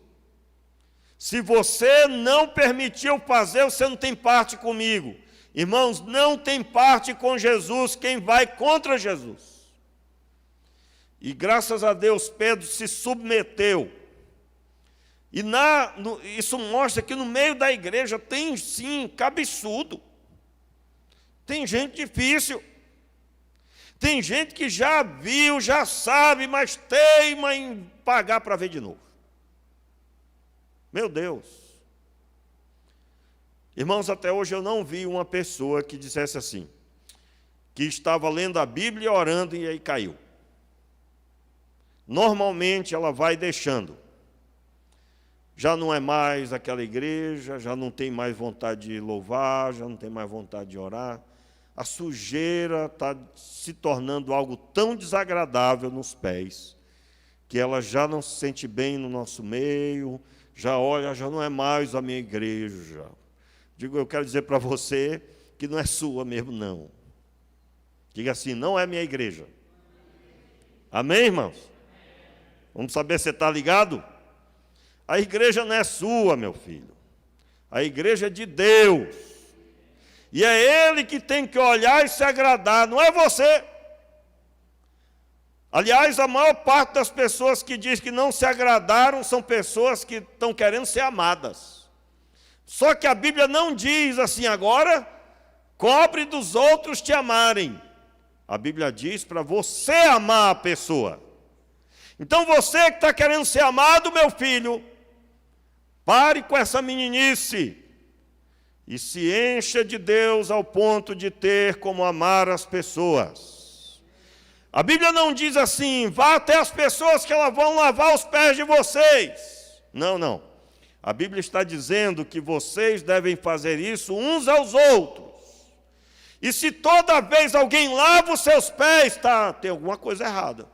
se você não permitiu fazer, você não tem parte comigo. Irmãos, não tem parte com Jesus quem vai contra Jesus. E graças a Deus Pedro se submeteu. E isso mostra que no meio da igreja tem sim cabeçudo. Tem gente difícil. Tem gente que já viu, já sabe, mas teima em pagar para ver de novo. Meu Deus. Irmãos, até hoje eu não vi uma pessoa que dissesse assim, que estava lendo a Bíblia e orando e aí caiu. Normalmente ela vai deixando. Já não é mais aquela igreja, já não tem mais vontade de louvar, já não tem mais vontade de orar. A sujeira está se tornando algo tão desagradável nos pés, que ela já não se sente bem no nosso meio, já olha, já não é mais a minha igreja. Eu quero dizer para você que não é sua mesmo, não. Diga assim, não é minha igreja. Amém, irmãos? Vamos saber se você está ligado? A igreja não é sua, meu filho. A igreja é de Deus. E é Ele que tem que olhar e se agradar, não é você. Aliás, a maior parte das pessoas que diz que não se agradaram são pessoas que estão querendo ser amadas. Só que a Bíblia não diz assim, agora, cobre dos outros te amarem. A Bíblia diz para você amar a pessoa. Então você que está querendo ser amado, meu filho, pare com essa meninice e se encha de Deus ao ponto de ter como amar as pessoas. A Bíblia não diz assim, vá até as pessoas que elas vão lavar os pés de vocês. Não, não. A Bíblia está dizendo que vocês devem fazer isso uns aos outros. E se toda vez alguém lava os seus pés, tem alguma coisa errada.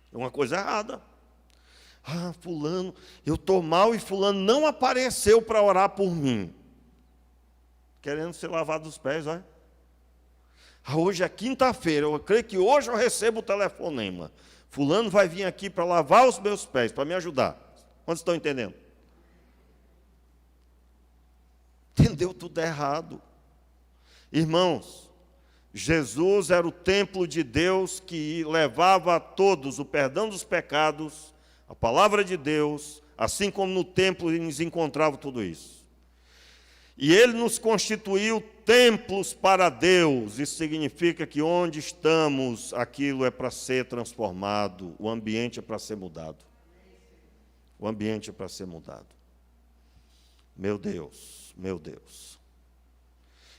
Tem uma coisa errada. Ah, fulano, eu estou mal e fulano não apareceu para orar por mim. Querendo ser lavado os pés, olha. Hoje é quinta-feira, eu creio que hoje eu recebo o telefonema. Fulano vai vir aqui para lavar os meus pés, para me ajudar. Quantos estão entendendo? Entendeu tudo errado. Irmãos, Jesus era o templo de Deus que levava a todos o perdão dos pecados, a palavra de Deus, assim como no templo eles encontravam tudo isso. E Ele nos constituiu templos para Deus. Isso significa que onde estamos, aquilo é para ser transformado, o ambiente é para ser mudado. O ambiente é para ser mudado. Meu Deus, meu Deus.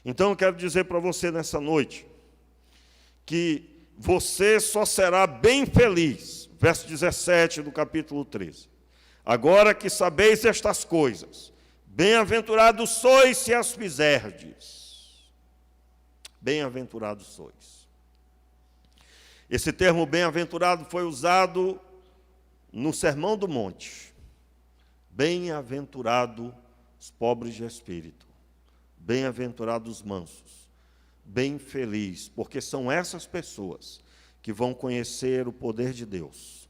Então eu quero dizer para você nessa noite, que você só será bem feliz, verso 17 do capítulo 13. Agora que sabeis estas coisas, bem-aventurados sois se as fizerdes. Bem-aventurados sois. Esse termo bem-aventurado foi usado no Sermão do Monte. Bem-aventurado os pobres de espírito. Bem-aventurados os mansos, bem felizes, porque são essas pessoas que vão conhecer o poder de Deus.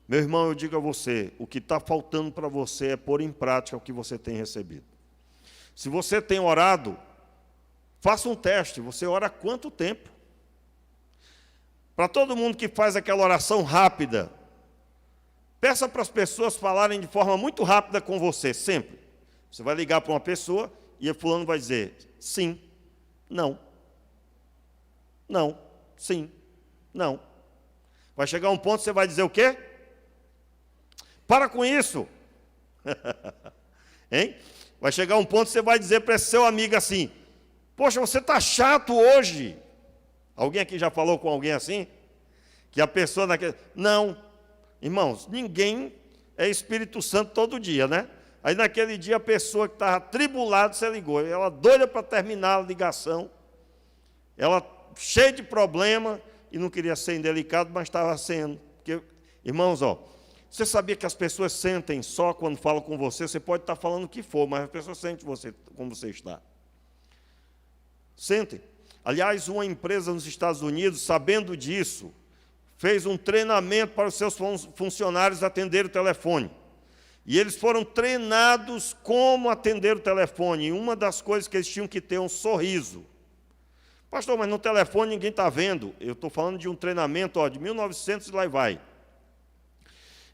Meu irmão, eu digo a você, o que está faltando para você é pôr em prática o que você tem recebido. Se você tem orado, faça um teste, você ora há quanto tempo? Para todo mundo que faz aquela oração rápida, peça para as pessoas falarem de forma muito rápida com você, sempre. Você vai ligar para uma pessoa e o fulano vai dizer sim, não, não, sim, não. Vai chegar um ponto que você vai dizer o quê? Para com isso. Hein? Vai chegar um ponto que você vai dizer para esse seu amigo assim, poxa, você está chato hoje. Alguém aqui já falou com alguém assim? Que a pessoa naquele... Não, irmãos, ninguém é Espírito Santo todo dia, né? Aí naquele dia a pessoa que estava atribulada, você ligou, ela doida para terminar a ligação, ela cheia de problema, e não queria ser indelicado, mas estava sendo. Porque, irmãos, você sabia que as pessoas sentem só quando falam com você? Você pode estar falando o que for, mas as pessoas sentem você como você está. Sentem. Aliás, uma empresa nos Estados Unidos, sabendo disso, fez um treinamento para os seus funcionários atender o telefone. E eles foram treinados como atender o telefone. E uma das coisas que eles tinham que ter um sorriso. Pastor, mas no telefone ninguém está vendo. Eu estou falando de um treinamento de 1900 e lá vai.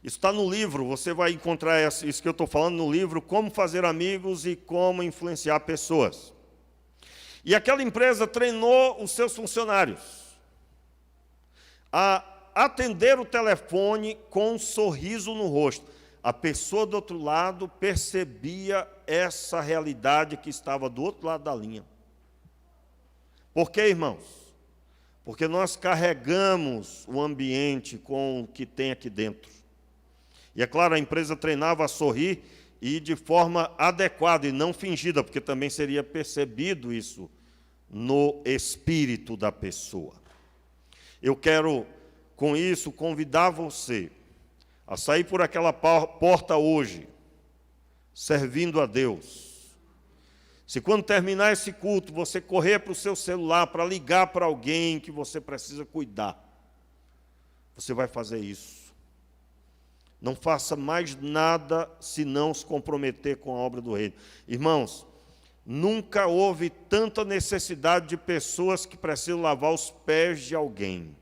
Isso está no livro, você vai encontrar isso que eu estou falando no livro, Como Fazer Amigos e Como Influenciar Pessoas. E aquela empresa treinou os seus funcionários a atender o telefone com um sorriso no rosto. A pessoa do outro lado percebia essa realidade que estava do outro lado da linha. Por quê, irmãos? Porque nós carregamos o ambiente com o que tem aqui dentro. E é claro, a empresa treinava a sorrir e de forma adequada e não fingida, porque também seria percebido isso no espírito da pessoa. Eu quero, com isso, convidar você a sair por aquela porta hoje, servindo a Deus. Se quando terminar esse culto, você correr para o seu celular para ligar para alguém que você precisa cuidar, você vai fazer isso. Não faça mais nada se não se comprometer com a obra do reino. Irmãos, nunca houve tanta necessidade de pessoas que precisam lavar os pés de alguém.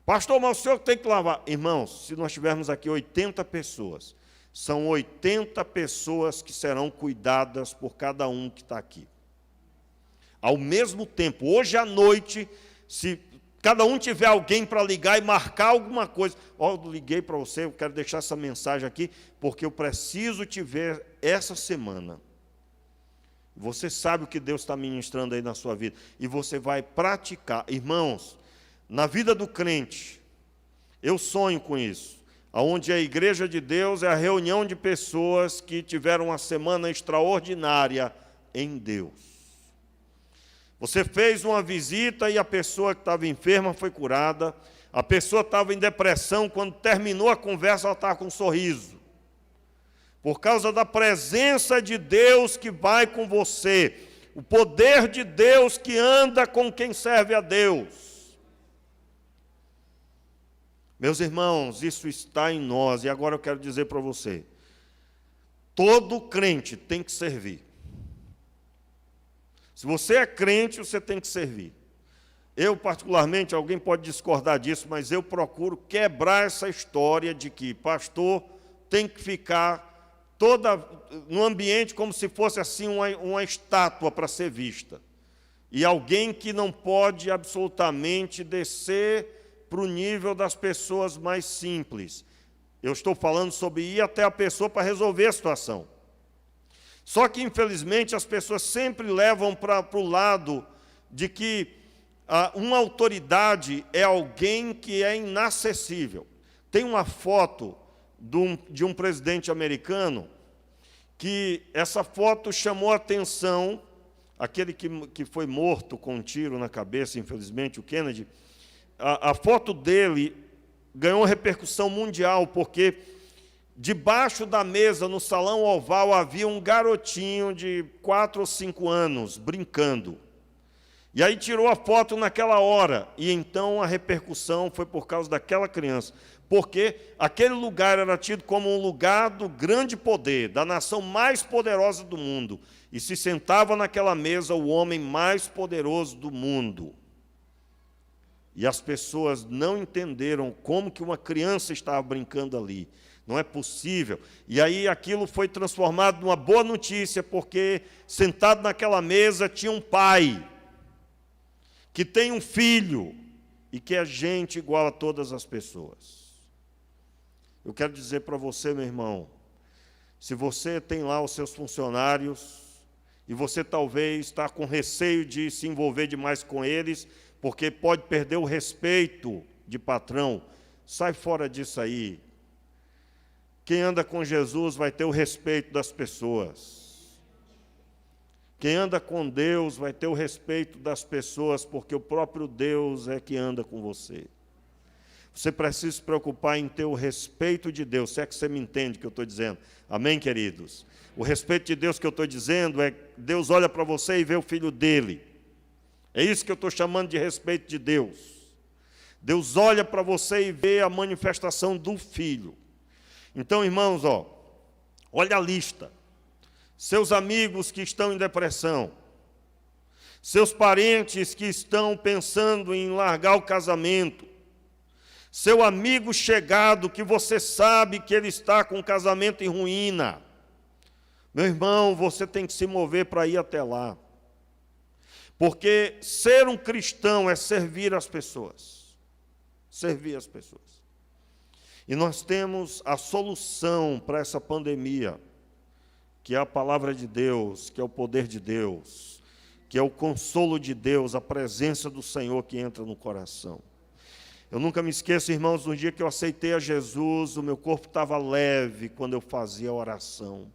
Pastor, mas o senhor tem que lavar. Irmãos, se nós tivermos aqui 80 pessoas, são 80 pessoas que serão cuidadas por cada um que está aqui. Ao mesmo tempo, hoje à noite, se cada um tiver alguém para ligar e marcar alguma coisa. Eu liguei para você, eu quero deixar essa mensagem aqui, porque eu preciso te ver essa semana. Você sabe o que Deus está ministrando aí na sua vida. E você vai praticar. Irmãos, na vida do crente, eu sonho com isso. Onde a igreja de Deus é a reunião de pessoas que tiveram uma semana extraordinária em Deus. Você fez uma visita e a pessoa que estava enferma foi curada. A pessoa estava em depressão, quando terminou a conversa, ela estava com um sorriso. Por causa da presença de Deus que vai com você. O poder de Deus que anda com quem serve a Deus. Meus irmãos, isso está em nós. E agora eu quero dizer para você. Todo crente tem que servir. Se você é crente, você tem que servir. Eu, particularmente, alguém pode discordar disso, mas eu procuro quebrar essa história de que pastor tem que ficar no ambiente como se fosse assim uma estátua para ser vista. E alguém que não pode absolutamente descer para o nível das pessoas mais simples. Eu estou falando sobre ir até a pessoa para resolver a situação. Só que, infelizmente, as pessoas sempre levam para o lado de que uma autoridade é alguém que é inacessível. Tem uma foto de um presidente americano que essa foto chamou a atenção, aquele que foi morto com um tiro na cabeça, infelizmente, o Kennedy. A foto dele ganhou repercussão mundial, porque Debaixo da mesa, no salão oval, havia um garotinho de 4 ou 5 anos, brincando. E aí tirou a foto naquela hora, e então a repercussão foi por causa daquela criança, porque aquele lugar era tido como um lugar do grande poder, da nação mais poderosa do mundo, e se sentava naquela mesa o homem mais poderoso do mundo. E as pessoas não entenderam como que uma criança estava brincando ali. Não é possível. E aí aquilo foi transformado numa boa notícia, porque sentado naquela mesa tinha um pai, que tem um filho, e que é gente igual a todas as pessoas. Eu quero dizer para você, meu irmão, se você tem lá os seus funcionários, e você talvez está com receio de se envolver demais com eles, porque pode perder o respeito de patrão, sai fora disso aí. Quem anda com Jesus vai ter o respeito das pessoas. Quem anda com Deus vai ter o respeito das pessoas, porque o próprio Deus é que anda com você. Você precisa se preocupar em ter o respeito de Deus, se é que você me entende o que eu estou dizendo. Amém, queridos? O respeito de Deus que eu estou dizendo é Deus olha para você e vê o filho dele. É isso que eu estou chamando de respeito de Deus. Deus olha para você e vê a manifestação do filho. Então, irmãos, olha a lista. Seus amigos que estão em depressão, seus parentes que estão pensando em largar o casamento, seu amigo chegado que você sabe que ele está com o casamento em ruína. Meu irmão, você tem que se mover para ir até lá. Porque ser um cristão é servir as pessoas. Servir as pessoas. E nós temos a solução para essa pandemia, que é a palavra de Deus, que é o poder de Deus, que é o consolo de Deus, a presença do Senhor que entra no coração. Eu nunca me esqueço, irmãos, no dia que eu aceitei a Jesus, o meu corpo estava leve quando eu fazia a oração.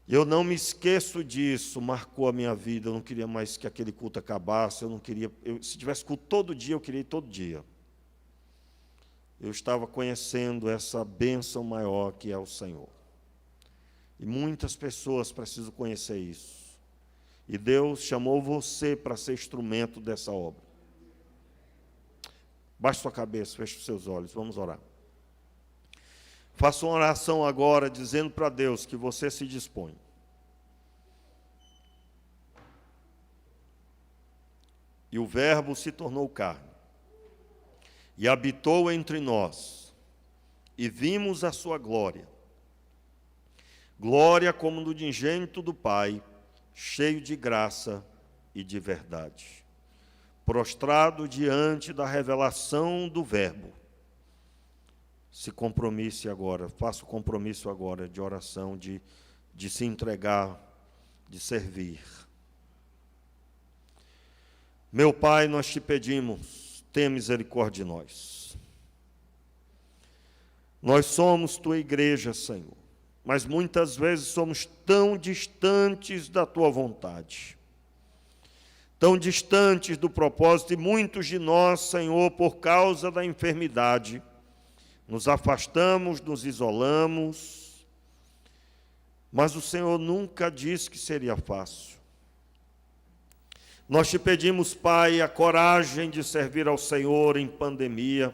Eu não me esqueço disso, marcou a minha vida. Eu não queria mais que aquele culto acabasse, se tivesse culto todo dia, eu queria ir todo dia. Eu estava conhecendo essa bênção maior que é o Senhor. E muitas pessoas precisam conhecer isso. E Deus chamou você para ser instrumento dessa obra. Baixe sua cabeça, feche os seus olhos, vamos orar. Faça uma oração agora, dizendo para Deus que você se dispõe. E o Verbo se tornou carne, e habitou entre nós, e vimos a sua glória. Glória como do unigênito do Pai, cheio de graça e de verdade. Prostrado diante da revelação do Verbo, se compromisse agora, faça o compromisso agora de oração, de se entregar, de servir. Meu Pai, nós te pedimos, tenha misericórdia de nós. Nós somos tua igreja, Senhor, mas muitas vezes somos tão distantes da tua vontade, tão distantes do propósito, e muitos de nós, Senhor, por causa da enfermidade, nos afastamos, nos isolamos, mas o Senhor nunca disse que seria fácil. Nós te pedimos, Pai, a coragem de servir ao Senhor em pandemia,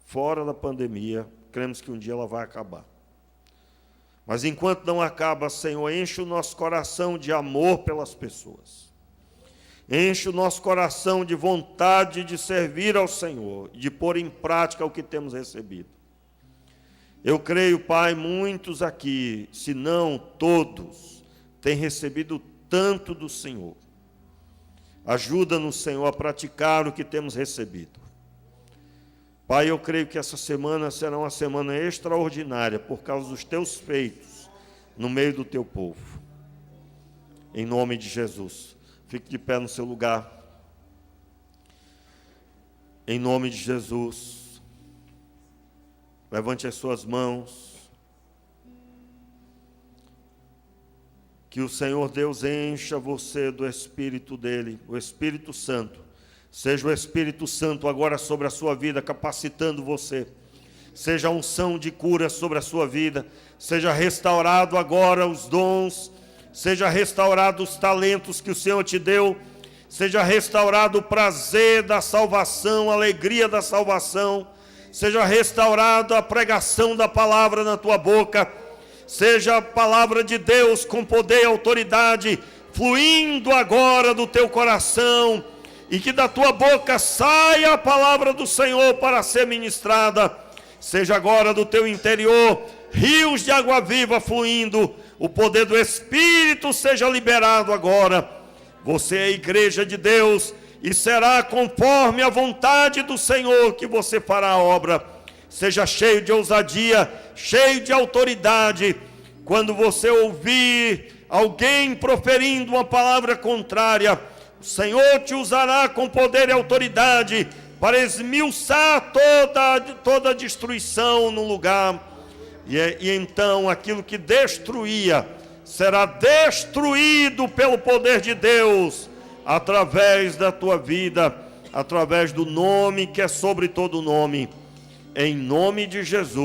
fora da pandemia, cremos que um dia ela vai acabar. Mas enquanto não acaba, Senhor, enche o nosso coração de amor pelas pessoas. Enche o nosso coração de vontade de servir ao Senhor, de pôr em prática o que temos recebido. Eu creio, Pai, muitos aqui, se não todos, têm recebido tanto do Senhor. Ajuda-nos, Senhor, a praticar o que temos recebido. Pai, eu creio que essa semana será uma semana extraordinária por causa dos teus feitos no meio do teu povo. Em nome de Jesus. Fique de pé no seu lugar. Em nome de Jesus. Levante as suas mãos. Que o Senhor Deus encha você do Espírito dele, o Espírito Santo. Seja o Espírito Santo agora sobre a sua vida, capacitando você. seja a unção de cura sobre a sua vida, seja restaurado agora os dons, seja restaurado os talentos que o Senhor te deu, seja restaurado o prazer da salvação, a alegria da salvação, seja restaurado a pregação da palavra na tua boca, seja a palavra de Deus com poder e autoridade fluindo agora do teu coração, e que da tua boca saia a palavra do Senhor para ser ministrada. Seja agora do teu interior rios de água viva fluindo, o poder do Espírito seja liberado agora. Você é a igreja de Deus e será conforme a vontade do Senhor que você fará a obra. Seja cheio de ousadia, cheio de autoridade. Quando você ouvir alguém proferindo uma palavra contrária, o Senhor te usará com poder e autoridade para esmiuçar toda a destruição no lugar. E então aquilo que destruía será destruído pelo poder de Deus, através da tua vida, através do nome que é sobre todo nome, em nome de Jesus.